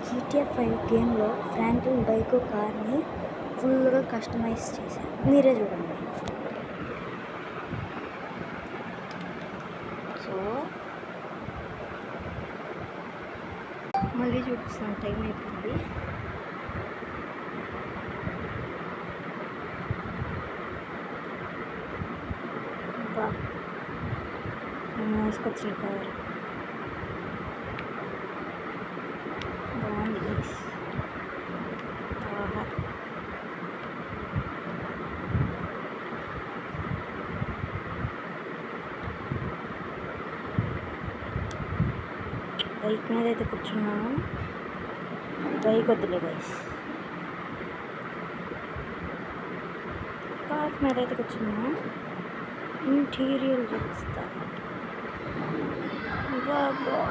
GTA 5 గేమ్లో Franklin bike కార్ని ఫుల్గా కస్టమైజ్ చేశాను. మీరే చూడండి. సో మళ్ళీ చూపిస్తాను, టైం అయిపోయింది. వేసుకొచ్చిన కావాలి బాగుంది. బైక్ మీద అయితే కూర్చున్నాను. బైక్ వద్దులే గైస్, కార్ మీద అయితే కూర్చున్నాను. ఇంటీరియర్ చూపిస్తాను. బాబా